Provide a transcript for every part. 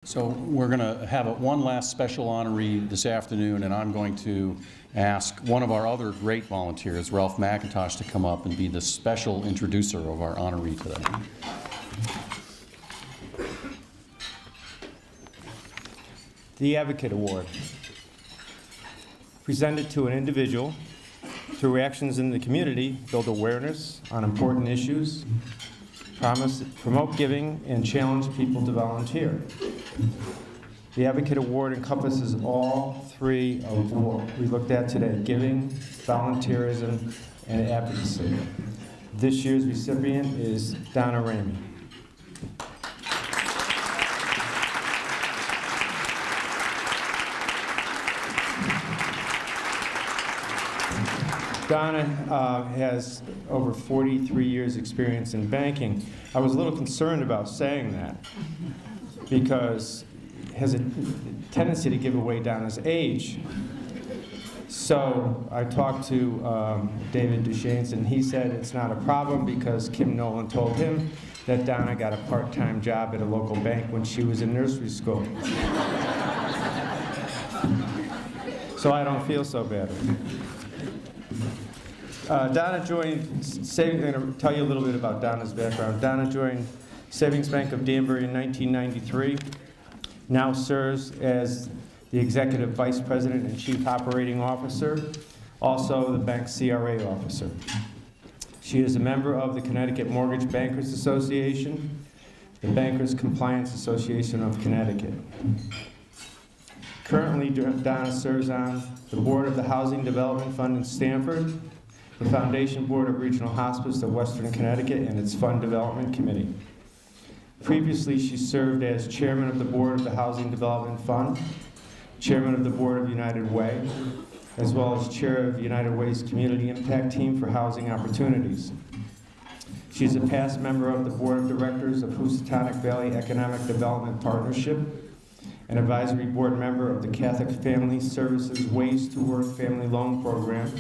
So we're going to have one last special honoree this afternoon, and I'm going to ask one of our other great volunteers, Ralph McIntosh, to come up and be the special introducer of our honoree today. The Advocate Award, presented to an individual through actions in the community, build awareness on important issues, promote giving, and challenge people to volunteer. The Advocate Award encompasses all three of what we looked at today: giving, volunteerism, and advocacy. This year's recipient is Donna Ramey. Donna has over 43 years experience in banking. I was a little concerned about saying that because it has a tendency to give away Donna's age. So I talked to David Duchesne, and he said it's not a problem because Kim Nolan told him that Donna got a part-time job at a local bank when she was in nursery school. So I don't feel so bad. Donna joined, I'm going to tell you a little bit about Donna's background. Donna joined Savings Bank of Danbury in 1993, now serves as the Executive Vice President and Chief Operating Officer, also the bank's CRA officer. She is a member of the Connecticut Mortgage Bankers Association, the Bankers Compliance Association of Connecticut. Currently, Donna serves on the board of the Housing Development Fund in Stamford, the Foundation Board of Regional Hospice of Western Connecticut, and its Fund Development Committee. Previously, she served as chairman of the board of the Housing Development Fund, chairman of the board of United Way, as well as chair of United Way's Community Impact Team for Housing Opportunities. She is a past member of the board of directors of Housatonic Valley Economic Development Partnership, an advisory board member of the Catholic Family Services Ways to Work Family Loan Program.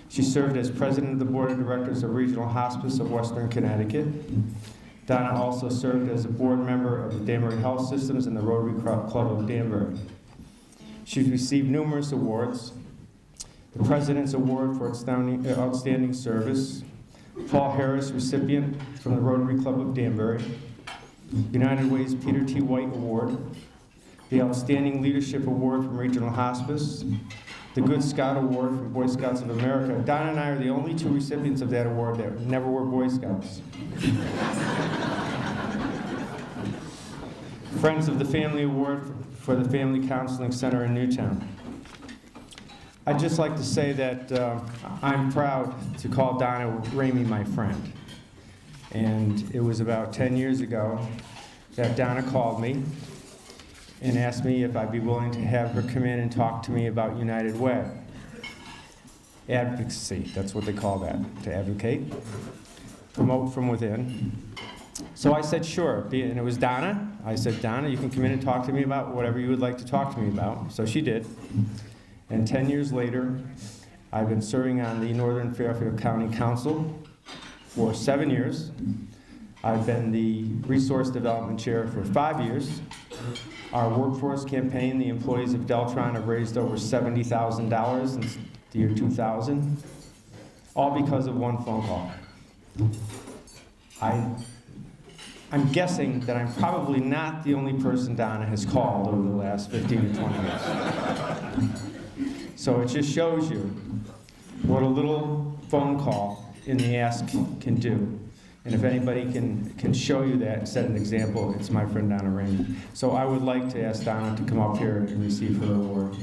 She served as president of the board of directors of Regional Hospice of Western Connecticut. Donna also served as a board member of the Danbury Health Systems and the Rotary Club of Danbury. She's received numerous awards: the President's Award for Outstanding Service, Paul Harris recipient from the Rotary Club of Danbury, United Way's Peter T. White Award, the Outstanding Leadership Award from Regional Hospice, the Good Scout Award from Boy Scouts of America. Donna and I are the only two recipients of that award that never were Boy Scouts. Friends of the Family Award for the Family Counseling Center in Newtown. I'd just like to say that I'm proud to call Donna Ramey my friend. And it was about 10 years ago that Donna called me and asked me if I'd be willing to have her come in and talk to me about United Way. Advocacy, that's what they call that, to advocate, promote from within. So I said, sure, and it was Donna. I said, Donna, you can come in and talk to me about whatever you would like to talk to me about. So she did. And 10 years later, I've been serving on the Northern Fairfield County Council for 7 years. I've been the Resource Development Chair for 5 years. Our workforce campaign, the employees of Deltron have raised over $70,000 since the year 2000, all because of one phone call. I'm guessing that I'm probably not the only person Donna has called over the last 15 to 20 years. So it just shows you what a little phone call in the ask can do. And if anybody can show you that and set an example, it's my friend Donna Ramey. So I would like to ask Donna to come up here and receive her award.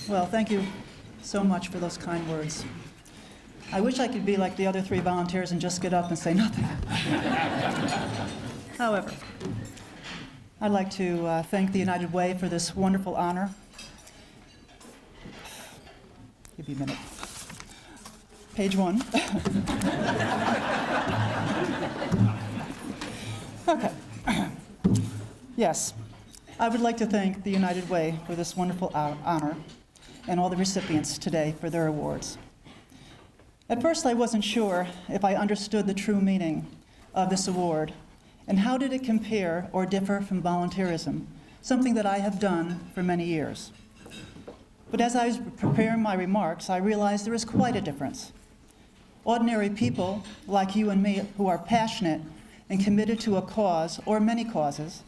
Well, thank you so much for those kind words. I wish I could be like the other three volunteers and just get up and say nothing. However, I'd like to thank the United Way for this wonderful honor. Give me a minute. Page 1. Okay. Yes, I would like to thank the United Way for this wonderful honor and all the recipients today for their awards. At first, I wasn't sure if I understood the true meaning of this award and how did it compare or differ from volunteerism, something that I have done for many years. But as I was preparing my remarks, I realized there is quite a difference. Ordinary people, like you and me, who are passionate and committed to a cause or many causes,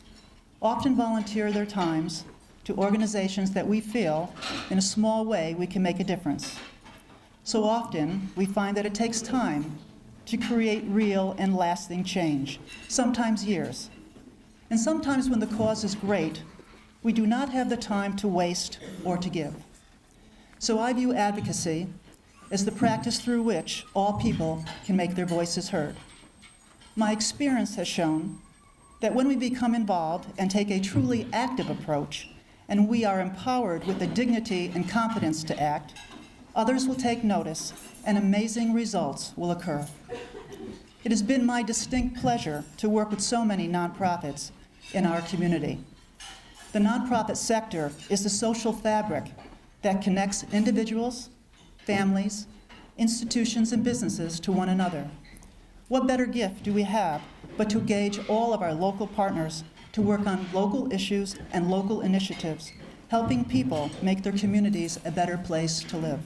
often volunteer their times to organizations that we feel, in a small way, we can make a difference. So often, we find that it takes time to create real and lasting change, sometimes years. And sometimes when the cause is great, we do not have the time to waste or to give. So I view advocacy as the practice through which all people can make their voices heard. My experience has shown that when we become involved and take a truly active approach, and we are empowered with the dignity and confidence to act, others will take notice and amazing results will occur. It has been my distinct pleasure to work with so many nonprofits in our community. The nonprofit sector is the social fabric that connects individuals, families, institutions, and businesses to one another. What better gift do we have but to engage all of our local partners to work on local issues and local initiatives, helping people make their communities a better place to live.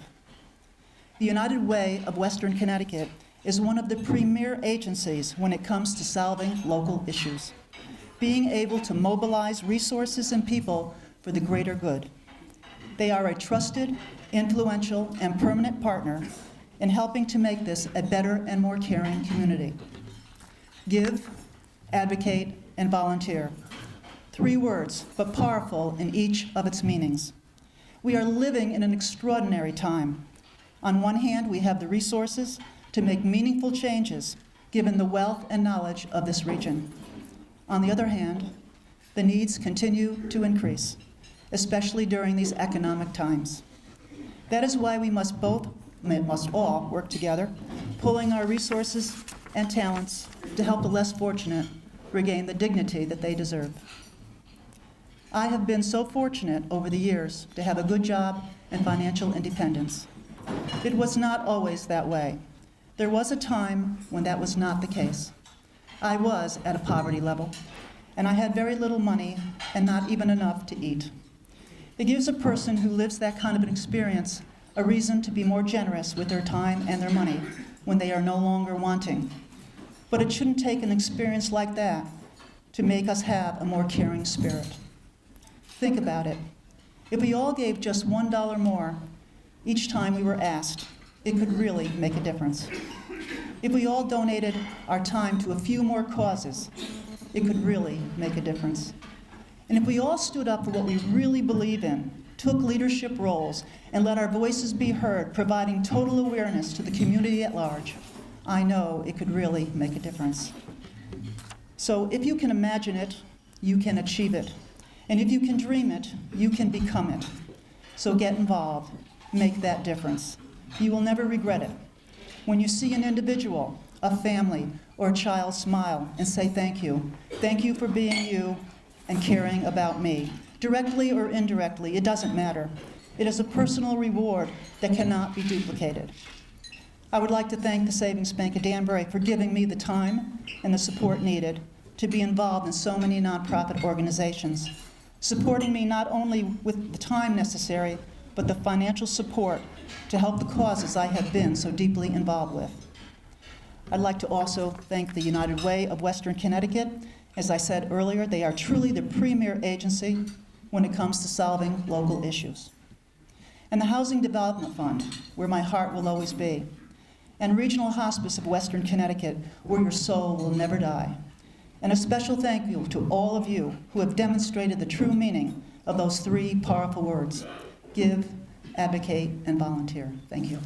The United Way of Western Connecticut is one of the premier agencies when it comes to solving local issues, being able to mobilize resources and people for the greater good. They are a trusted, influential, and permanent partner in helping to make this a better and more caring community. Give, advocate, and volunteer. 3 words, but powerful in each of its meanings. We are living in an extraordinary time. On one hand, we have the resources to make meaningful changes, given the wealth and knowledge of this region. On the other hand, the needs continue to increase, especially during these economic times. That is why we must all work together, pooling our resources and talents to help the less fortunate regain the dignity that they deserve. I have been so fortunate over the years to have a good job and financial independence. It was not always that way. There was a time when that was not the case. I was at a poverty level, and I had very little money and not even enough to eat. It gives a person who lives that kind of an experience a reason to be more generous with their time and their money when they are no longer wanting. But it shouldn't take an experience like that to make us have a more caring spirit. Think about it. If we all gave just $1 more each time we were asked, it could really make a difference. If we all donated our time to a few more causes, it could really make a difference. And if we all stood up for what we really believe in, took leadership roles, and let our voices be heard, providing total awareness to the community at large, I know it could really make a difference. So if you can imagine it, you can achieve it. And if you can dream it, you can become it. So get involved, make that difference. You will never regret it. When you see an individual, a family, or a child smile and say thank you for being you and caring about me, directly or indirectly, it doesn't matter. It is a personal reward that cannot be duplicated. I would like to thank the Savings Bank of Danbury for giving me the time and the support needed to be involved in so many nonprofit organizations, supporting me not only with the time necessary, but the financial support to help the causes I have been so deeply involved with. I'd like to also thank the United Way of Western Connecticut. As I said earlier, they are truly the premier agency when it comes to solving local issues. And the Housing Development Fund, where my heart will always be, and Regional Hospice of Western Connecticut, where your soul will never die. And a special thank you to all of you who have demonstrated the true meaning of those 3 powerful words: give, advocate, and volunteer. Thank you.